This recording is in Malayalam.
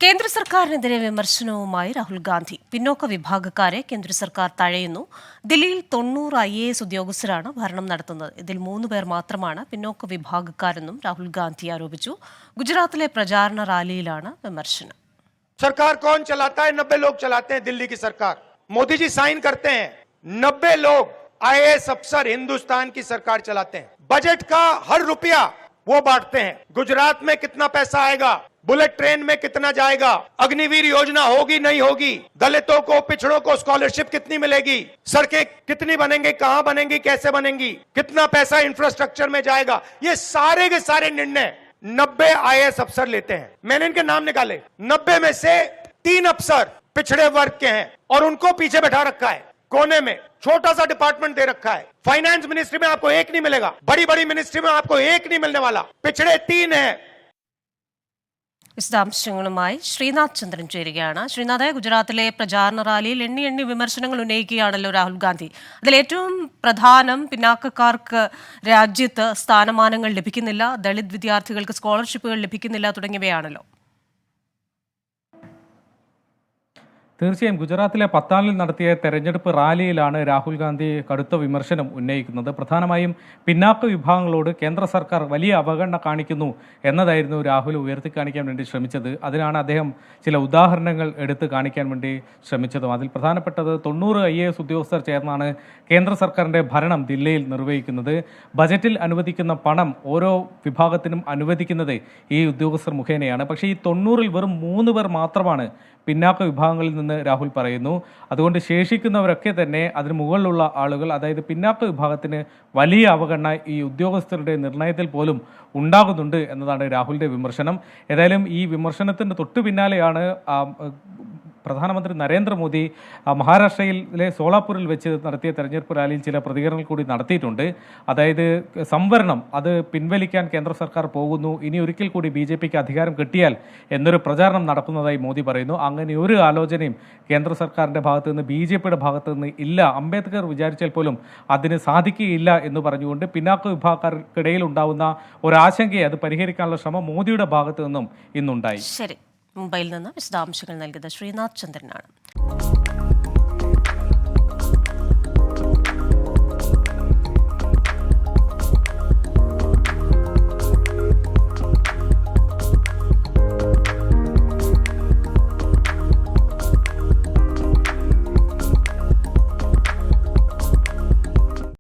കേന്ദ്ര സർക്കാരിനെതിരെ വിമർശനവുമായി രാഹുൽ ഗാന്ധി. പിന്നോക്ക വിഭാഗക്കാരെ കേന്ദ്ര സർക്കാർ തഴയുന്നു. ദില്ലിയിൽ 90 IAS ഉദ്യോഗസ്ഥരാണ് ഭരണം നടത്തുന്നത്. ഇതിൽ 3 പേർ മാത്രമാണ് പിന്നോക്ക വിഭാഗക്കാരെന്നും രാഹുൽ ഗാന്ധി ആരോപിച്ചു. ഗുജറാത്തിലെ പ്രചാരണ റാലിയിലാണ് വിമർശനം. सरकार कौन चलाता है? 90 लोग चलाते हैं दिल्ली की सरकार. मोदी जी साइन करते हैं. 90 लोग IAS अफसर हिंदुस्तान की सरकार चलाते हैं. बजट का हर रुपया वो बांटते हैं. गुजरात में कितना पैसा आएगा, बुलेट ट्रेन में कितना जाएगा, अग्निवीर योजना होगी नहीं होगी, दलितों को पिछड़ों को स्कॉलरशिप कितनी मिलेगी, सड़कें कितनी बनेंगी, कहां बनेंगी, कैसे बनेंगी, कितना पैसा इंफ्रास्ट्रक्चर में जाएगा, ये सारे के सारे निर्णय 90 IAS अफसर लेते हैं. मैंने इनके नाम निकाले. 90 में से 3 अफसर पिछड़े वर्ग के हैं और उनको पीछे बैठा रखा है. कोने में छोटा सा डिपार्टमेंट दे रखा है. फाइनेंस मिनिस्ट्री में आपको एक नहीं मिलेगा, बड़ी बड़ी मिनिस्ट्री में आपको एक नहीं मिलने वाला. पिछड़े 3 हैं. വിശദാംശങ്ങളുമായി ശ്രീനാഥ് ചന്ദ്രൻ ചേരുകയാണ്. ശ്രീനാഥ്, ഗുജറാത്തിലെ പ്രചാരണ റാലിയിൽ എണ്ണി വിമർശനങ്ങൾ ഉന്നയിക്കുകയാണല്ലോ രാഹുൽ ഗാന്ധി. അതിലേറ്റവും പ്രധാനം പിന്നാക്കക്കാർക്ക് രാജ്യത്ത് സ്ഥാനമാനങ്ങൾ ലഭിക്കുന്നില്ല, ദളിത് വിദ്യാർത്ഥികൾക്ക് സ്കോളർഷിപ്പുകൾ ലഭിക്കുന്നില്ല തുടങ്ങിയവയാണല്ലോ. തീർച്ചയായും ഗുജറാത്തിലെ പത്താനിൽ നടത്തിയ തെരഞ്ഞെടുപ്പ് റാലിയിലാണ് രാഹുൽ ഗാന്ധി കടുത്ത വിമർശനം ഉന്നയിക്കുന്നത്. പ്രധാനമായും പിന്നാക്ക വിഭാഗങ്ങളോട് കേന്ദ്ര സർക്കാർ വലിയ അവഗണന കാണിക്കുന്നു എന്നതായിരുന്നു രാഹുൽ ഉയർത്തിക്കാണിക്കാൻ വേണ്ടി ശ്രമിച്ചത്. അതിനാണ് അദ്ദേഹം ചില ഉദാഹരണങ്ങൾ എടുത്ത് കാണിക്കാൻ വേണ്ടി ശ്രമിച്ചതും. അതിൽ പ്രധാനപ്പെട്ടത് 90 IAS ഉദ്യോഗസ്ഥർ ചേർന്നാണ് കേന്ദ്ര സർക്കാരിൻ്റെ ഭരണം ദില്ലിയിൽ നിർവഹിക്കുന്നത്. ബജറ്റിൽ അനുവദിക്കുന്ന പണം ഓരോ വിഭാഗത്തിനും അനുവദിക്കുന്നത് ഈ ഉദ്യോഗസ്ഥർ മുഖേനയാണ്. പക്ഷേ ഈ 90-ൽ വെറും 3 പേർ മാത്രമാണ് പിന്നാക്ക വിഭാഗങ്ങളിൽ നിന്ന് രാഹുൽ പറയുന്നു. അതുകൊണ്ട് ശേഷിക്കുന്നവരൊക്കെ തന്നെ അതിന് മുകളിലുള്ള ആളുകൾ, അതായത് പിന്നാക്ക വിഭാഗത്തിന് വലിയ അവഗണന ഈ ഉദ്യോഗസ്ഥരുടെ നിർണയത്തിൽ പോലും ഉണ്ടാകുന്നുണ്ട് എന്നതാണ് രാഹുലിൻ്റെ വിമർശനം. ഏതായാലും ഈ വിമർശനത്തിന് തൊട്ടു പിന്നാലെയാണ് പ്രധാനമന്ത്രി നരേന്ദ്രമോദി മഹാരാഷ്ട്രയിലെ സോളാപൂരിൽ വെച്ച് നടത്തിയ തെരഞ്ഞെടുപ്പ് റാലിയിൽ ചില പ്രതികരണങ്ങൾ കൂടി നടത്തിയിട്ടുണ്ട്. അതായത് സംവരണം അത് പിൻവലിക്കാൻ കേന്ദ്ര സർക്കാർ പോകുന്നു, ഇനി ഒരിക്കൽ കൂടി BJPക്ക് അധികാരം കിട്ടിയാൽ എന്നൊരു പ്രചാരണം നടക്കുന്നതായി മോദി പറയുന്നു. അങ്ങനെ ഒരു ആലോചനയും കേന്ദ്ര സർക്കാരിൻ്റെ ഭാഗത്ത് നിന്ന് BJPയുടെ ഭാഗത്ത് നിന്ന് ഇല്ല. അംബേദ്കർ വിചാരിച്ചാൽ പോലും അതിന് സാധിക്കുകയില്ല എന്ന് പറഞ്ഞുകൊണ്ട് പിന്നാക്ക വിഭാഗക്കാർക്കിടയിൽ ഉണ്ടാവുന്ന ഒരാശങ്കയെ അത് പരിഹരിക്കാനുള്ള ശ്രമം മോദിയുടെ ഭാഗത്ത് നിന്നും ഇന്നുണ്ടായി. ശരി, മുംബൈയിൽ നിന്ന് വിശദാംശങ്ങൾ നൽകിയത് ശ്രീനാഥ് ചന്ദ്രനാണ്.